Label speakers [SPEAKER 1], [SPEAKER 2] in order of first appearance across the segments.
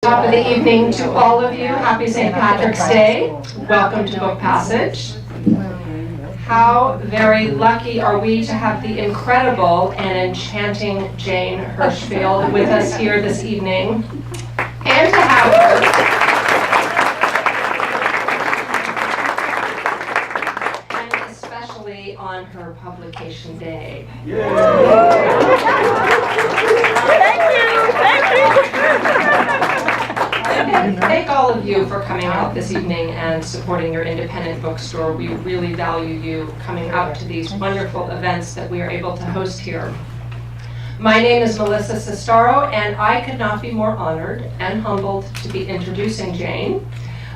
[SPEAKER 1] Top of the evening to all of you. Happy St. Patrick's Day. Welcome to Book Passage. How very lucky are we to have the incredible and enchanting Jane Hirshfield with us here this evening, and to have her and especially on her publication day. And thank all of you for coming out this evening and supporting your independent bookstore. We really value you coming out to these wonderful events that we are able to host here. My name is Melissa Sestaro, and I could not be more honored and humbled to be introducing Jane.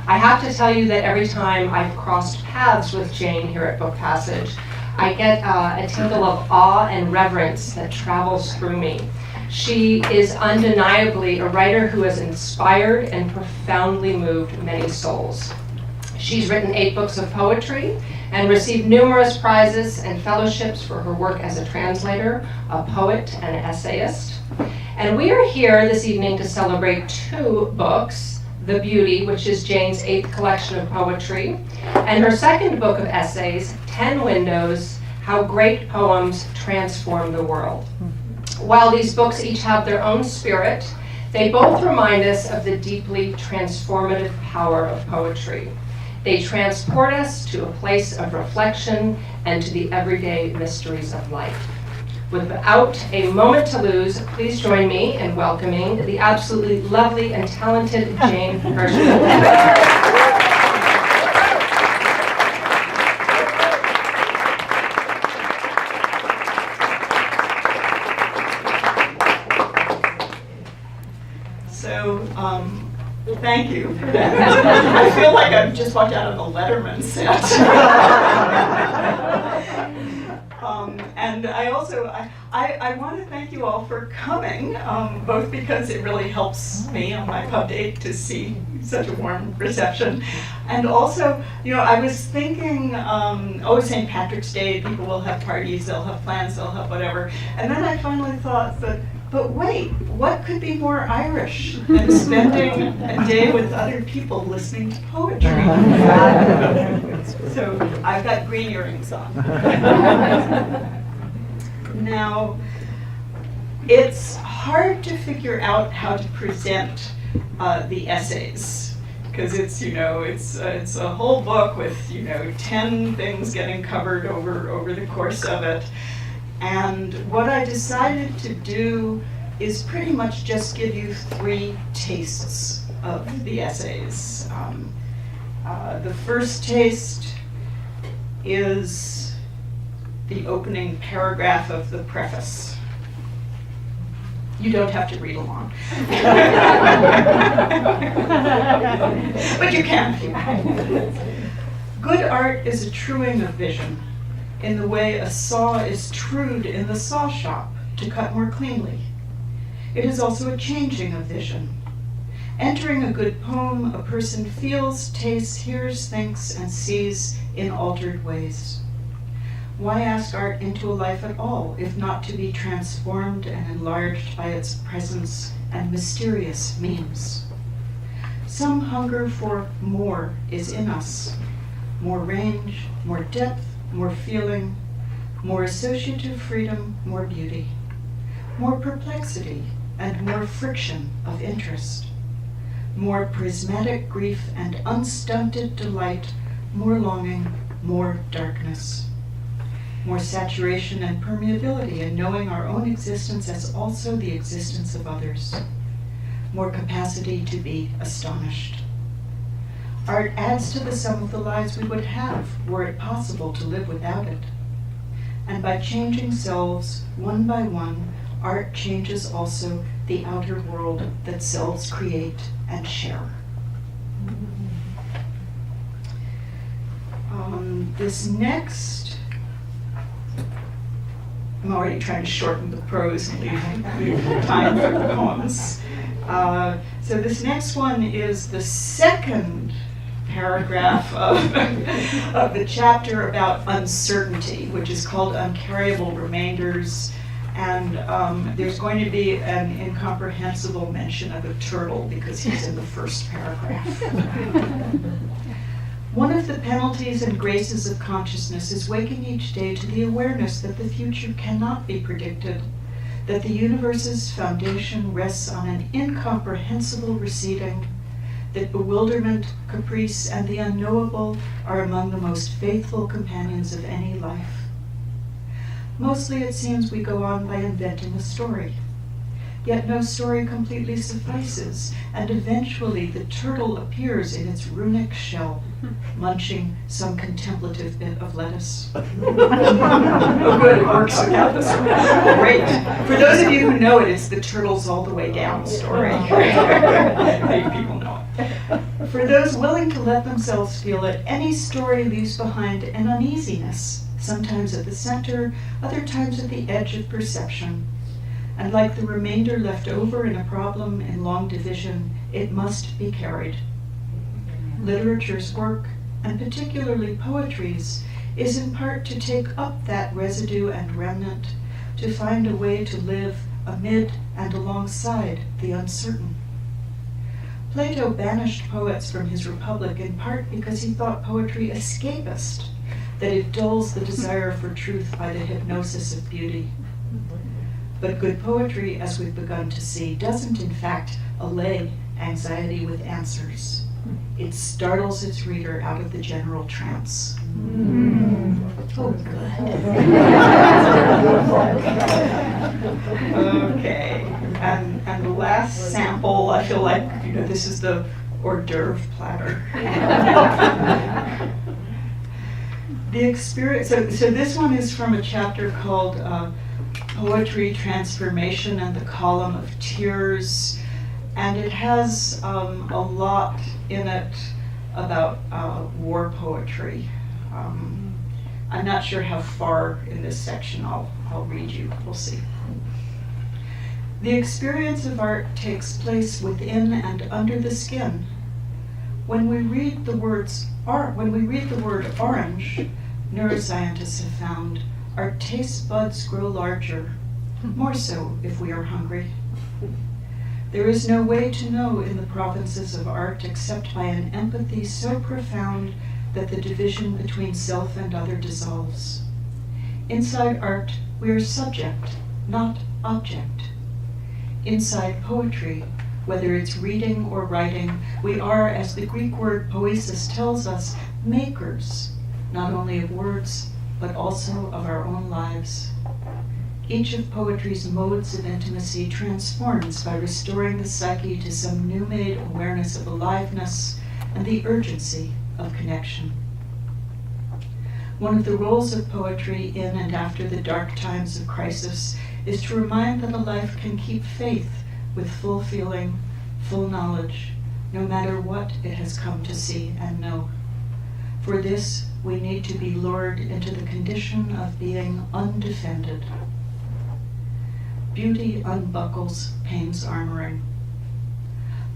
[SPEAKER 1] I have to tell you that every time I've crossed paths with Jane here at Book Passage, I get a tingle of awe and reverence that travels through me. She is undeniably a writer who has inspired and profoundly moved many souls. She's written 8 books of poetry and received numerous prizes and fellowships for her work as a translator, a poet, and an essayist. And we are here this evening to celebrate 2 books, The Beauty, which is Jane's 8th collection of poetry, and her 2nd book of essays, 10 Windows, How Great Poems Transform the World. While these books each have their own spirit, they both remind us of the deeply transformative power of poetry. They transport us to a place of reflection and to the everyday mysteries of life. Without a moment to lose, please join me in welcoming the absolutely lovely and talented Jane Hirshfield.
[SPEAKER 2] Thank you for that. I feel like I've just walked out of a Letterman set. And I also, I want to thank you all for coming, both because it really helps me on my pub date to see such a warm reception. And also, I was thinking, St. Patrick's Day, people will have parties, they'll have plans, they'll have whatever. And then I finally thought that, but wait, what could be more Irish than spending a day with other people listening to poetry? So I've got green earrings on. Now, it's hard to figure out how to present the essays, because it's a whole book with 10 things getting covered over the course of it. And what I decided to do is pretty much just give you 3 tastes of the essays. The first taste is the opening paragraph of the preface. You don't have to read along. But you can if you want. Good art is a truing of vision, in the way a saw is trued in the saw shop to cut more cleanly. It is also a changing of vision. Entering a good poem, a person feels, tastes, hears, thinks, and sees in altered ways. Why ask art into a life at all, if not to be transformed and enlarged by its presence and mysterious means? Some hunger for more is in us. More range, more depth, more feeling, more associative freedom, more beauty, more perplexity, and more friction of interest, more prismatic grief and unstunted delight, more longing, more darkness, more saturation and permeability in knowing our own existence as also the existence of others, more capacity to be astonished. Art adds to the sum of the lives we would have were it possible to live without it. And by changing selves one by one, art changes also the outer world that selves create and share. This next, I'm already trying to shorten the prose and leave time for the poems. So this next one is the second paragraph of the chapter about uncertainty, which is called Uncarryable Remainders, And there's going to be an incomprehensible mention of a turtle because he's in the first paragraph. One of the penalties and graces of consciousness is waking each day to the awareness that the future cannot be predicted, that the universe's foundation rests on an incomprehensible receding, that bewilderment, caprice, and the unknowable are among the most faithful companions of any life. Mostly it seems we go on by inventing a story. Yet no story completely suffices, and eventually the turtle appears in its runic shell, munching some contemplative bit of lettuce. Oh good, it works without the story. Great. For those of you who know it, it's the turtles all the way down story. People know it. For those willing to let themselves feel it, any story leaves behind an uneasiness, sometimes at the center, other times at the edge of perception. And like the remainder left over in a problem in long division, it must be carried. Literature's work, and particularly poetry's, is in part to take up that residue and remnant, to find a way to live amid and alongside the uncertain. Plato banished poets from his Republic in part because he thought poetry escapist, that it dulls the desire for truth by the hypnosis of beauty. But good poetry, as we've begun to see, doesn't in fact allay anxiety with answers. It startles its reader out of the general trance. Oh, good. Okay, and the last sample, I feel like, this is the hors d'oeuvre platter. The experience, so this one is from a chapter called Poetry, Transformation, and the Column of Tears, and it has a lot in it about war poetry. I'm not sure how far in this section I'll read you, we'll see. The experience of art takes place within and under the skin. When we read the word orange, neuroscientists have found, our taste buds grow larger, more so if we are hungry. There is no way to know in the provinces of art except by an empathy so profound that the division between self and other dissolves. Inside art, we are subject, not object. Inside poetry, whether it's reading or writing, we are, as the Greek word poesis tells us, makers, not only of words, but also of our own lives. Each of poetry's modes of intimacy transforms by restoring the psyche to some new-made awareness of aliveness and the urgency of connection. One of the roles of poetry in and after the dark times of crisis is to remind that a life can keep faith with full feeling, full knowledge, no matter what it has come to see and know. For this, we need to be lured into the condition of being undefended. Beauty unbuckles pain's armoring.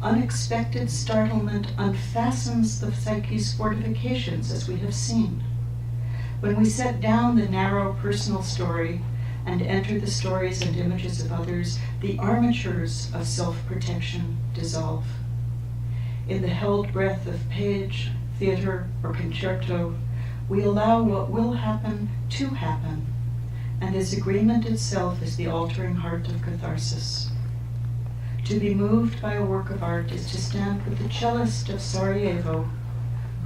[SPEAKER 2] Unexpected startlement unfastens the psyche's fortifications, as we have seen. When we set down the narrow personal story and enter the stories and images of others, the armatures of self-protection dissolve. In the held breath of page, theater, or concerto, we allow what will happen to happen, and this agreement itself is the altering heart of catharsis. To be moved by a work of art is to stand with the cellist of Sarajevo,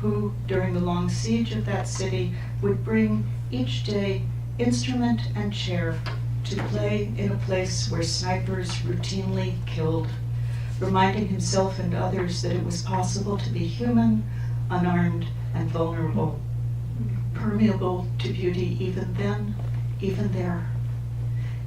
[SPEAKER 2] who, during the long siege of that city, would bring each day instrument and chair to play in a place where snipers routinely killed, reminding himself and others that it was possible to be human, unarmed, and vulnerable, permeable to beauty even then, even there.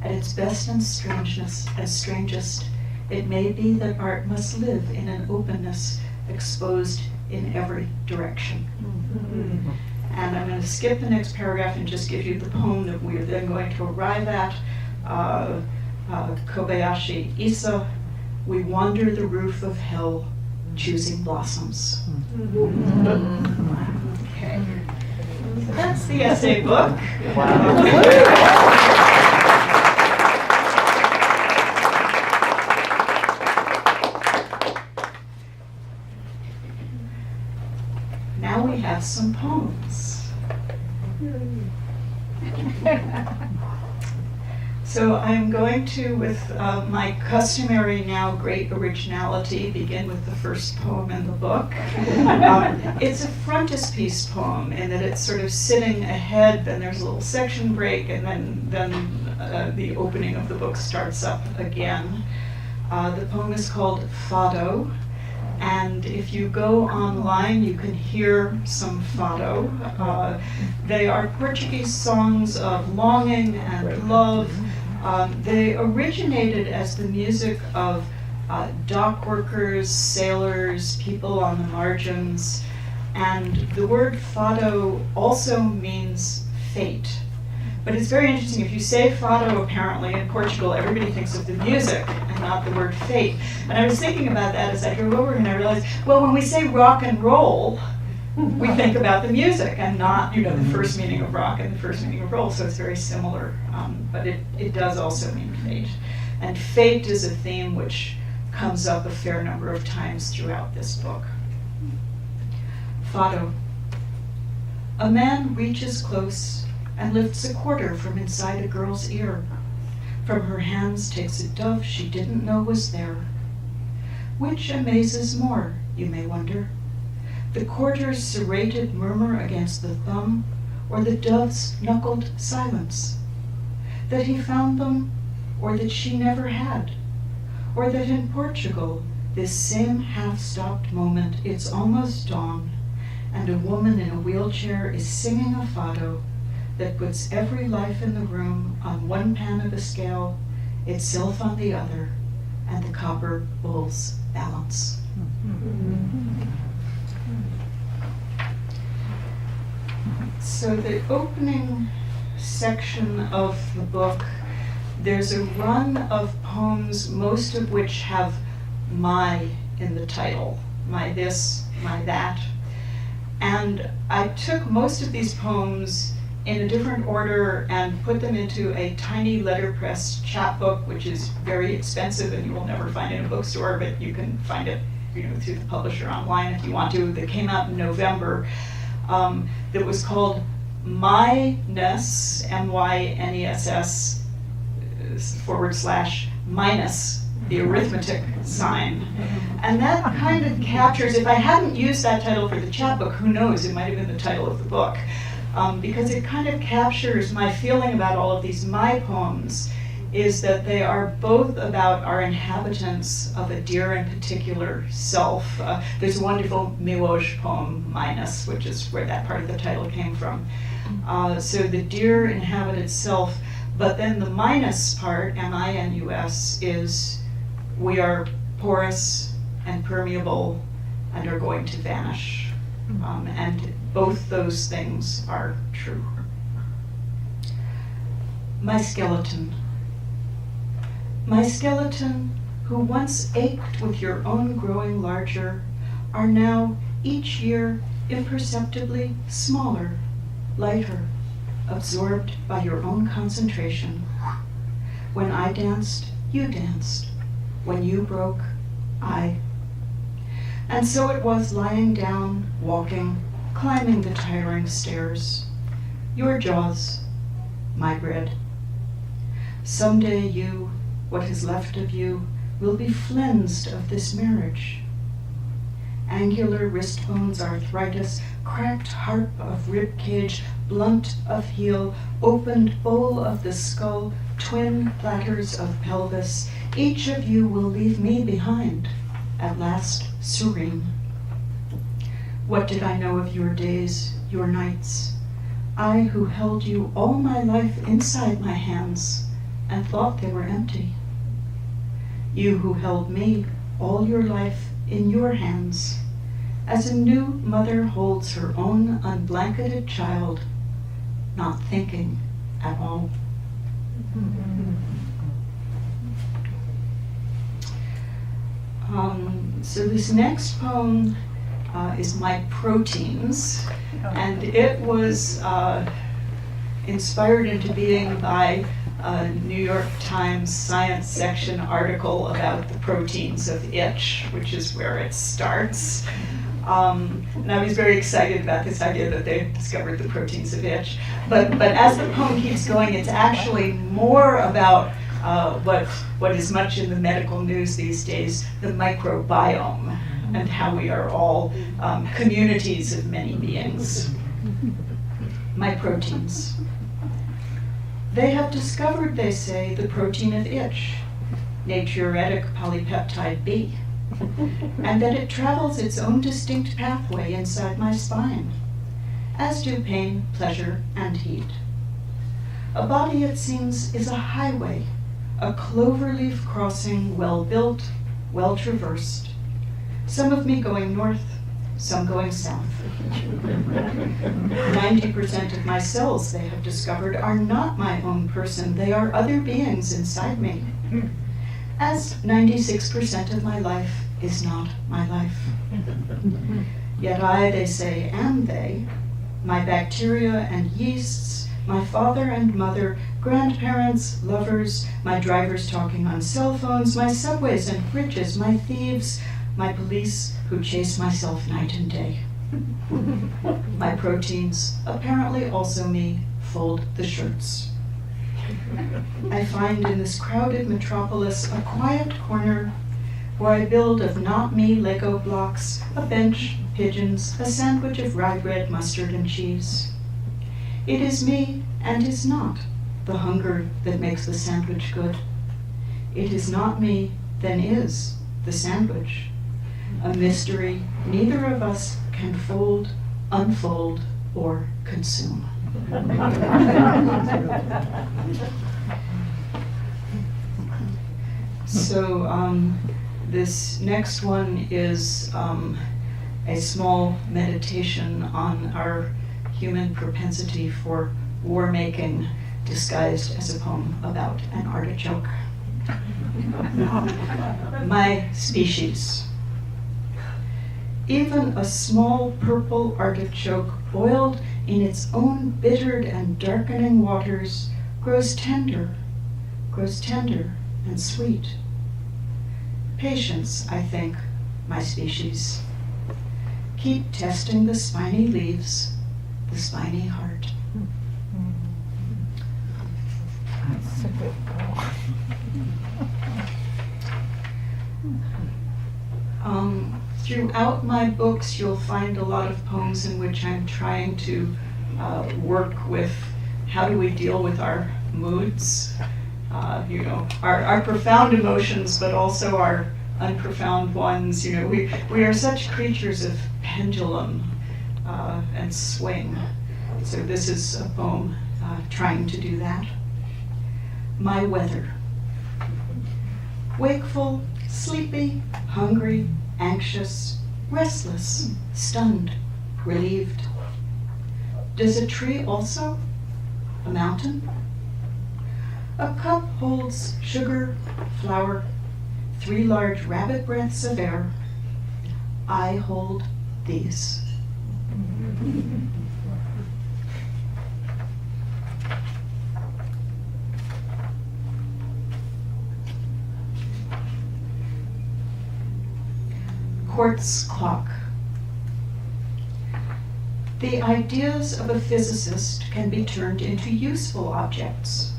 [SPEAKER 2] At its best and strangest, it may be that art must live in an openness exposed in every direction. Mm-hmm. And I'm going to skip the next paragraph and just give you the poem that we are then going to arrive at. Kobayashi Issa, we wander the roof of hell, choosing blossoms. Mm-hmm. Okay. So that's the essay book. Wow. now we have some poems. So I'm going to, with my customary now great originality, begin with the first poem in the book. It's a frontispiece poem in that it's sort of sitting ahead, then there's a little section break, and then the opening of the book starts up again. The poem is called Fado, and if you go online, you can hear some fado. They are Portuguese songs of longing and love. They originated as the music of dock workers, sailors, people on the margins, and the word fado also means fate. But it's very interesting, if you say fado apparently in Portugal, everybody thinks of the music and not the word fate. And I was thinking about that as I drove over and I realized, well, when we say rock and roll, we think about the music and not, the first meaning of rock and the first meaning of roll, so it's very similar. But it does also mean fate. And fate is a theme which comes up a fair number of times throughout this book. Fado. A man reaches close and lifts a quarter from inside a girl's ear. From her hands takes a dove she didn't know was there. Which amazes more, you may wonder? The quarter's serrated murmur against the thumb, or the dove's knuckled silence? That he found them, or that she never had? Or that in Portugal, this same half-stopped moment, it's almost dawn, and a woman in a wheelchair is singing a fado that puts every life in the room on one pan of a scale, itself on the other, and the copper bulls balance. So the opening section of the book, there's a run of poems, most of which have my in the title, my this, my that. And I took most of these poems in a different order and put them into a tiny letterpress chapbook, which is very expensive and you will never find in a bookstore, but you can find it through the publisher online if you want to. That came out in November. That was called Myness, M-Y-N-E-S-S, / minus the arithmetic sign. And that kind of captures, if I hadn't used that title for the chapbook, who knows, it might have been the title of the book. Because it kind of captures my feeling about all of these my poems, is that they are both about our inhabitants of a dear and particular self. There's a wonderful Miłosz poem, Minus, which is where that part of the title came from. So the dear inhabited self, but then the minus part, M-I-N-U-S, is we are porous and permeable and are going to vanish. And both those things are true. My skeleton. My skeleton, who once ached with your own growing larger, are now each year imperceptibly smaller, lighter, absorbed by your own concentration. When I danced, you danced. When you broke, I. And so it was lying down, walking, climbing the tiring stairs. Your jaws, my bread. Someday you, what is left of you, will be flensed of this marriage. Angular wrist bones, arthritis, cracked harp of rib cage, blunt of heel, opened bowl of the skull, twin platters of pelvis. Each of you will leave me behind, at last serene. What did I know of your days, your nights? I who held you all my life inside my hands and thought they were empty. You who held me all your life in your hands, as a new mother holds her own unblanketed child, not thinking at all. So this next poem is My Proteins, and it was inspired into being by a New York Times science section article about the proteins of itch, which is where it starts. And I was very excited about this idea that they discovered the proteins of itch. But as the poem keeps going, it's actually more about what is much in the medical news these days, the microbiome, and how we are all communities of many beings. My proteins. They have discovered, they say, the protein of itch, natriuretic polypeptide B, and that it travels its own distinct pathway inside my spine, as do pain, pleasure, and heat. A body, it seems, is a highway, a cloverleaf crossing, well-built, well-traversed, some of me going north, some going south. 90% of my cells, they have discovered, are not my own person. They are other beings inside me. As 96% of my life is not my life. Yet I, they say, am they, my bacteria and yeasts, my father and mother, grandparents, lovers, my drivers talking on cell phones, my subways and bridges, my thieves, my police who chase myself night and day. My proteins, apparently also me, fold the shirts. I find in this crowded metropolis a quiet corner where I build of not me Lego blocks, a bench, pigeons, a sandwich of rye bread, mustard, and cheese. It is me and is not the hunger that makes the sandwich good. It is not me, then is the sandwich. A mystery neither of us can fold, unfold, or consume. So this next one is a small meditation on our human propensity for war making, disguised as a poem about an artichoke. My species. Even a small purple artichoke boiled in its own bittered and darkening waters grows tender and sweet. Patience, I think, my species. Keep testing the spiny leaves, the spiny heart.
[SPEAKER 3] That's a good poem.
[SPEAKER 2] Throughout my books, you'll find a lot of poems in which I'm trying to work with how do we deal with our moods, our profound emotions, but also our unprofound ones. We are such creatures of pendulum and swing. So this is a poem trying to do that. My weather. Wakeful, sleepy, hungry, anxious, restless, stunned, relieved. Does a tree also? A mountain? A cup holds sugar, flour, 3 large rabbit breaths of air. I hold these. Quartz clock. The ideas of a physicist can be turned into useful objects.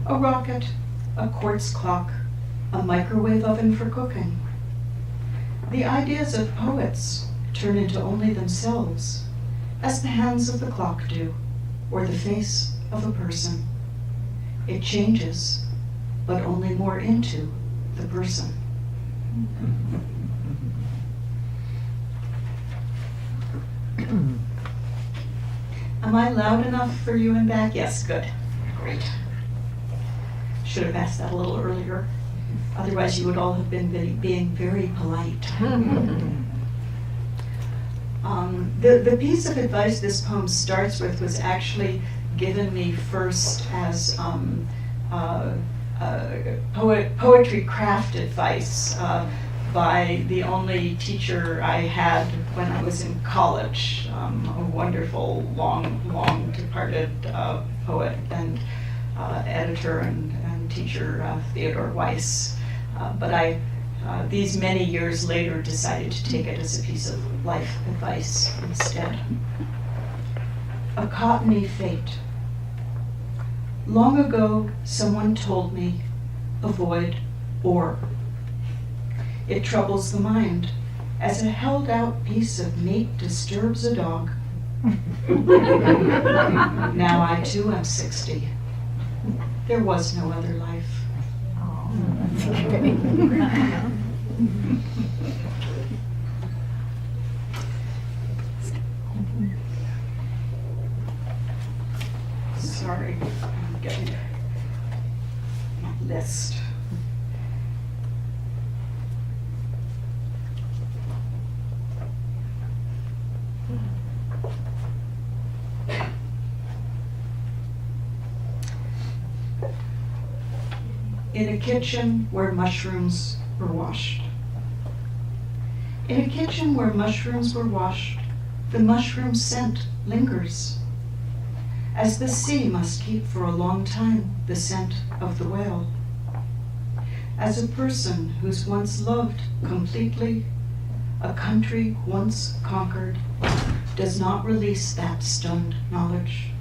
[SPEAKER 2] A rocket, a quartz clock, a microwave oven for cooking. The ideas of poets turn into only themselves, as the hands of the clock do, or the face of a person. It changes, but only more into the person. Am I loud enough for you and back? Yes, good. Great. Should have asked that a little earlier. Otherwise, you would all have been being very polite. The piece of advice this poem starts with was actually given me first as poetry craft advice by the only teacher I had when I was in college, a wonderful, long departed poet and editor and teacher, Theodore Weiss. But I these many years later decided to take it as a piece of life advice instead. A cottony fate. Long ago, someone told me, avoid or. It troubles the mind, as a held-out piece of meat disturbs a dog. Now I too am 60. There was no other life. Sorry, I'm getting my list. In a kitchen where mushrooms were washed. In a kitchen where mushrooms were washed, the mushroom scent lingers, as the sea must keep for a long time the scent of the whale. As a person who's once loved completely, a country once conquered, does not release that stunned knowledge.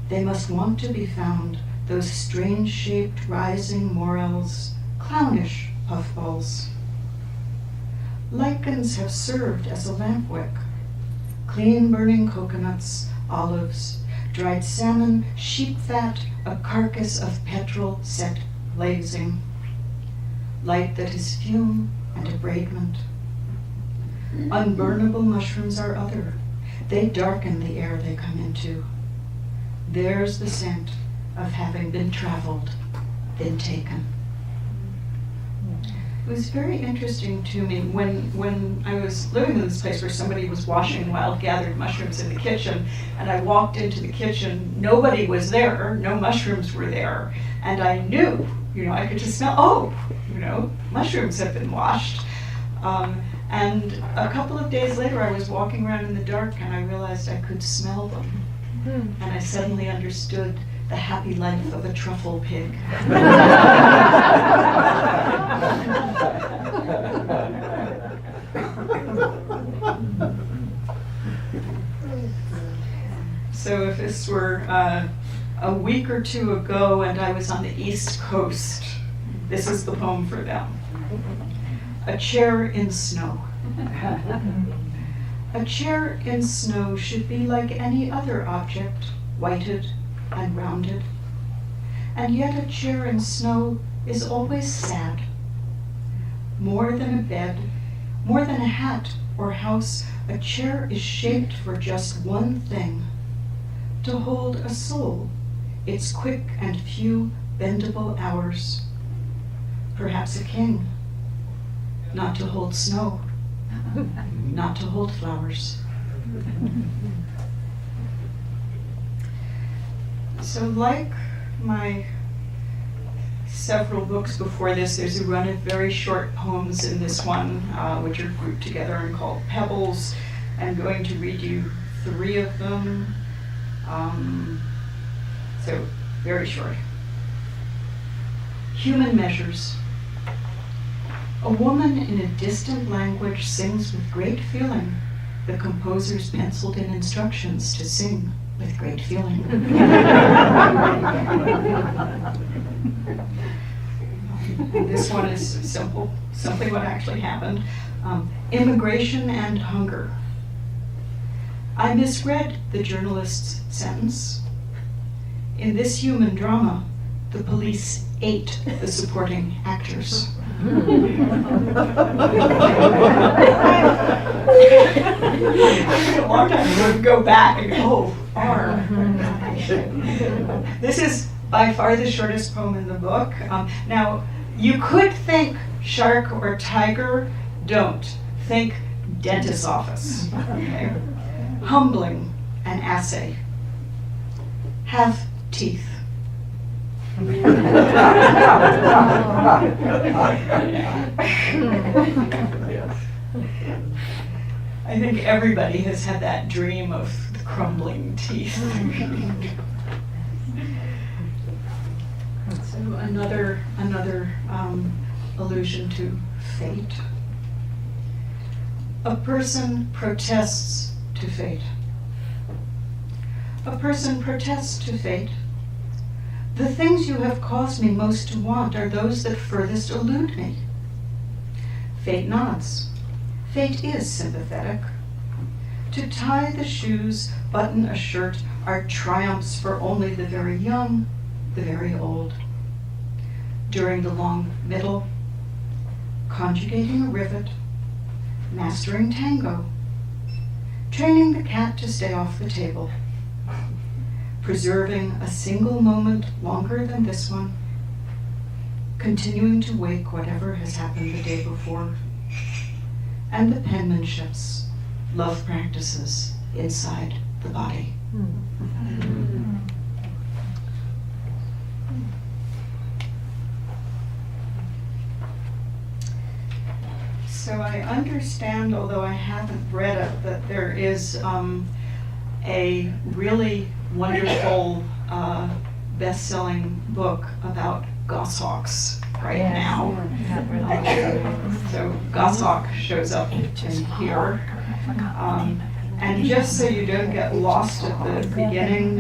[SPEAKER 2] They must want to be found, those strange-shaped rising morels, clownish puffballs. Lichens have served as a lampwick. Clean-burning coconuts, olives, dried salmon, sheep fat, a carcass of petrol set blazing. Light that is fume and abradement. Unburnable mushrooms are other. They darken the air they come into. There's the scent of having been traveled, been taken. It was very interesting to me when I was living in this place where somebody was washing wild gathered mushrooms in the kitchen, and I walked into the kitchen, nobody was there, no mushrooms were there, and I knew, I could just smell, mushrooms have been washed. And a couple of days later I was walking around in the dark and I realized I could smell them. And I suddenly understood the happy life of a truffle pig. So if this were a week or two ago and I was on the East Coast, this is the poem for them. A chair in snow. A chair in snow should be like any other object, whited and rounded. And yet a chair in snow is always sad. More than a bed, more than a hat or house, a chair is shaped for just one thing, to hold a soul, its quick and few bendable hours. Perhaps a king, not to hold snow, not to hold flowers. So like my several books before this, there's a run of very short poems in this one, which are grouped together and called Pebbles. I'm going to read you 3 of them. So very short. Human measures. A woman in a distant language sings with great feeling. The composer's penciled in instructions to sing with great feeling. This one is simply what actually happened. Immigration and hunger. I misread the journalist's sentence. In this human drama, the police ate the supporting actors. A long time ago, we'd go back and go, This is by far the shortest poem in the book. Now, you could think shark or tiger, don't. Think dentist's office. Okay? Humbling an assay. Have teeth. I think everybody has had that dream of the crumbling teeth. So another allusion to fate. A person protests to fate. A person protests to fate. The things you have caused me most to want are those that furthest elude me. Fate nods. Fate is sympathetic. To tie the shoes, button a shirt, are triumphs for only the very young, the very old. During the long middle, conjugating a rivet, mastering tango, training the cat to stay off the table, preserving a single moment longer than this one, continuing to wake whatever has happened the day before, and the penmanships, love practices inside the body. So I understand, although I haven't read it, that there is a really wonderful best-selling book about goshawks right now. So goshawk shows up in here. And just so you don't get lost at the beginning,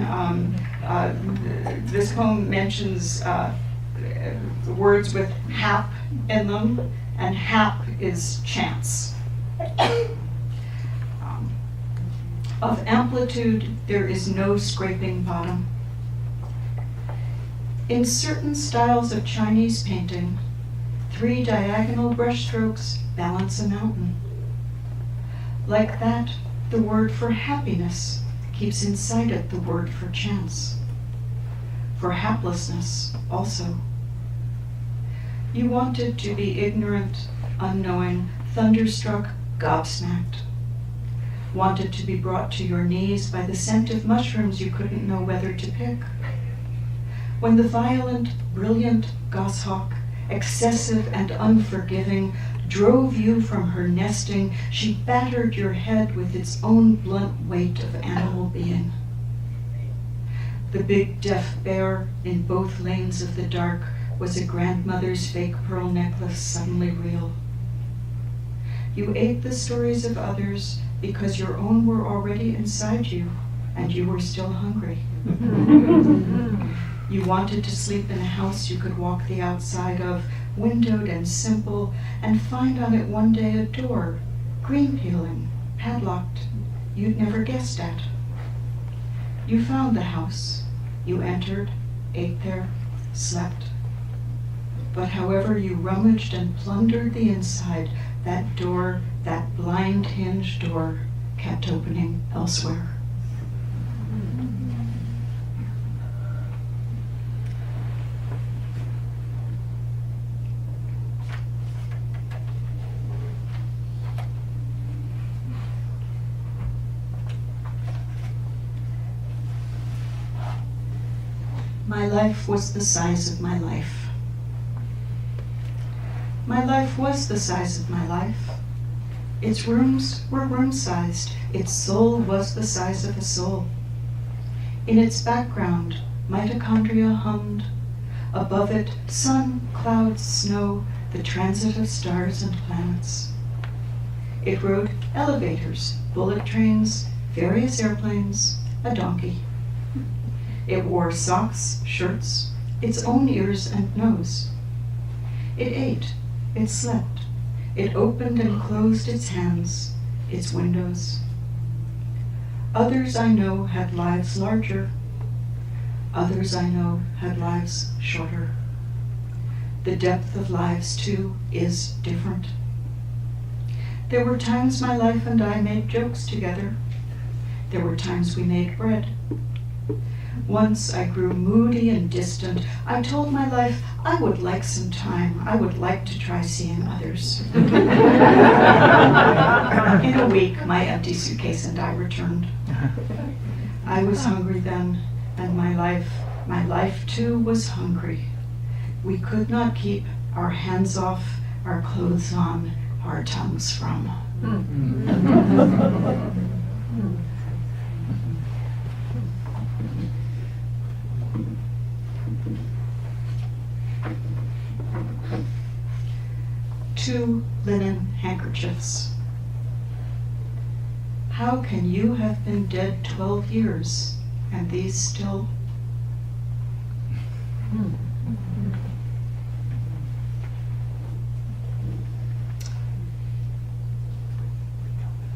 [SPEAKER 2] this poem mentions words with hap in them, and hap is chance. Of amplitude, there is no scraping bottom. In certain styles of Chinese painting, 3 diagonal brushstrokes balance a mountain. Like that, the word for happiness keeps inside it the word for chance. For haplessness also. You wanted to be ignorant, unknowing, thunderstruck, gobsmacked. Wanted to be brought to your knees by the scent of mushrooms you couldn't know whether to pick. When the violent, brilliant goshawk, excessive and unforgiving, drove you from her nesting, she battered your head with its own blunt weight of animal being. The big deaf bear in both lanes of the dark was a grandmother's fake pearl necklace suddenly real. You ate the stories of others because your own were already inside you and you were still hungry. You wanted to sleep in a house you could walk the outside of, windowed and simple, and find on it one day a door, green peeling, padlocked, you'd never guessed at. You found the house. You entered, ate there, slept. But however you rummaged and plundered the inside, that door, that blind hinge door, kept opening elsewhere. My life was the size of my life. My life was the size of my life. Its rooms were room-sized. Its soul was the size of a soul. In its background, mitochondria hummed. Above it, sun, clouds, snow, the transit of stars and planets. It rode elevators, bullet trains, various airplanes, a donkey. It wore socks, shirts, its own ears and nose. It ate, it slept, it opened and closed its hands, its windows. Others I know had lives larger. Others I know had lives shorter. The depth of lives, too, is different. There were times my life and I made jokes together. There were times we made bread. Once I grew moody and distant. I told my life I would like some time. I would like to try seeing others. In a week, my empty suitcase and I returned. I was hungry then, and my life too was hungry. We could not keep our hands off, our clothes on, our tongues from. 2 linen handkerchiefs. How can you have been dead 12 years and these still?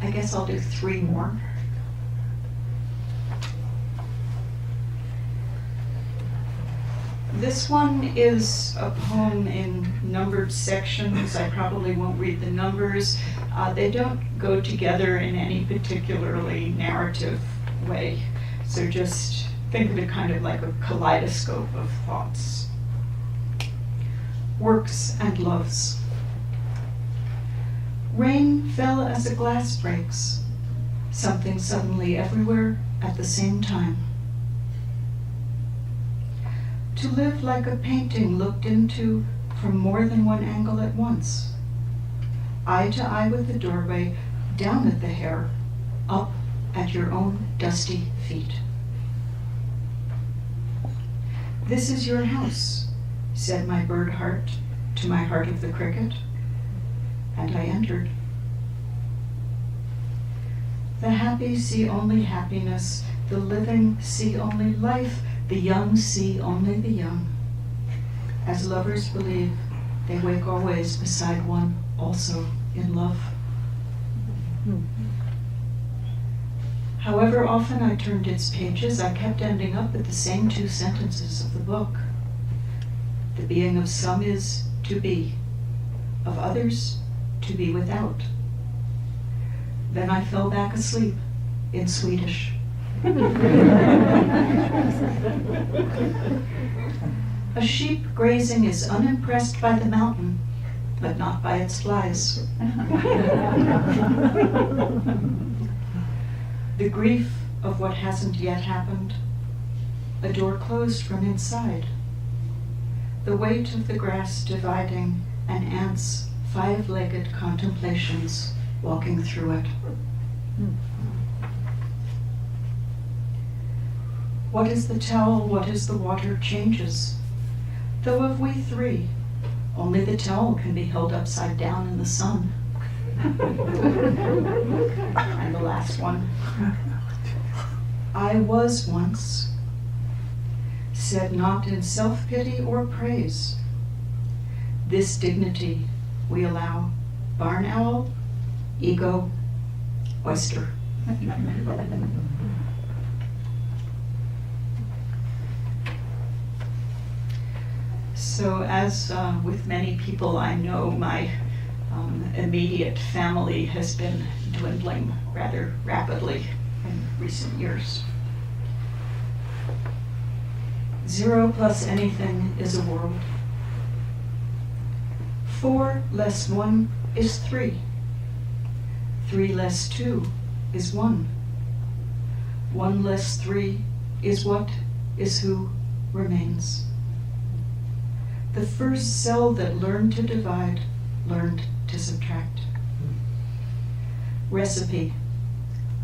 [SPEAKER 2] I guess I'll do 3 more. This one is a poem in numbered sections. I probably won't read the numbers. They don't go together in any particularly narrative way. So just think of it kind of like a kaleidoscope of thoughts. Works and loves. Rain fell as a glass breaks, something suddenly everywhere at the same time. To live like a painting looked into from more than one angle at once. Eye to eye with the doorway, down at the hair, up at your own dusty feet. This is your house, said my bird heart to my heart of the cricket, and I entered. The happy see only happiness, the living see only life, the young see only the young. As lovers believe, they wake always beside one, also in love. However often I turned its pages, I kept ending up with the same 2 sentences of the book. The being of some is to be, of others to be without. Then I fell back asleep in Swedish. A sheep grazing is unimpressed by the mountain, but not by its flies. The grief of what hasn't yet happened, a door closed from inside. The weight of the grass dividing, and ants' 5-legged contemplations walking through it. What is the towel, what is the water changes. Though of we 3, only the towel can be held upside down in the sun. And the last one. I was once, said not in self-pity or praise. This dignity we allow barn owl, ego, oyster. So as with many people I know, my immediate family has been dwindling rather rapidly in recent years. 0 plus anything is a world. 4 less 1 is 3. 3 less 2 is 1. 1 less 3 is what is who remains. The first cell that learned to divide, learned to subtract. Recipe.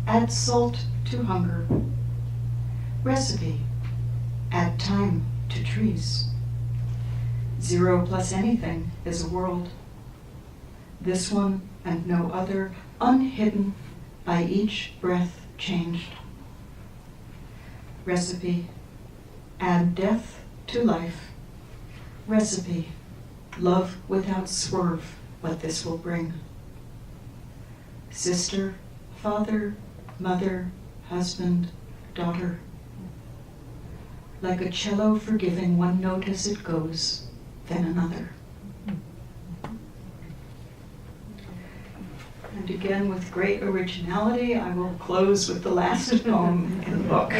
[SPEAKER 2] Add salt to hunger. Recipe. Add time to trees. 0 plus anything is a world. This one and no other, unhidden by each breath changed. Recipe. Add death to life. Recipe, love without swerve, what this will bring. Sister, father, mother, husband, daughter. Like a cello forgiving one note as it goes, then another. And again, with great originality, I will close with the last poem in the book.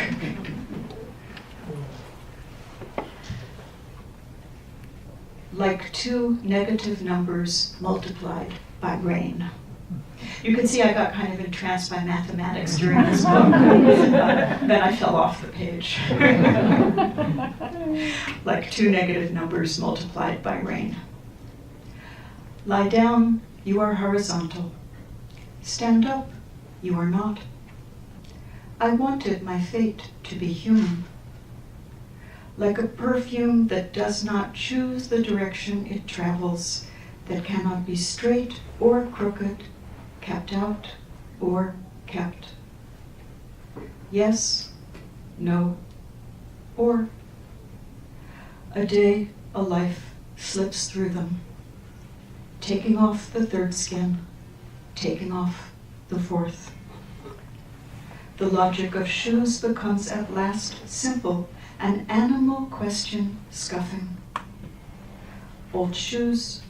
[SPEAKER 2] Like 2 negative numbers multiplied by rain. You can see I got kind of entranced by mathematics during this book. Then I fell off the page. Like 2 negative numbers multiplied by rain. Lie down, you are horizontal. Stand up, you are not. I wanted my fate to be human. Like a perfume that does not choose the direction it travels, that cannot be straight or crooked, kept out or kept. Yes, no, or. A day, a life slips through them, taking off the third skin, taking off the fourth. The logic of shoes becomes at last simple, an animal question scuffing. Old shoes,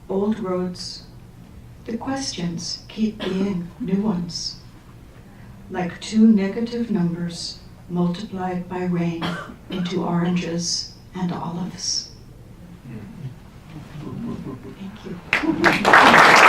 [SPEAKER 2] old roads, the questions keep being new ones, like two negative numbers multiplied by rain into oranges and olives. Thank you.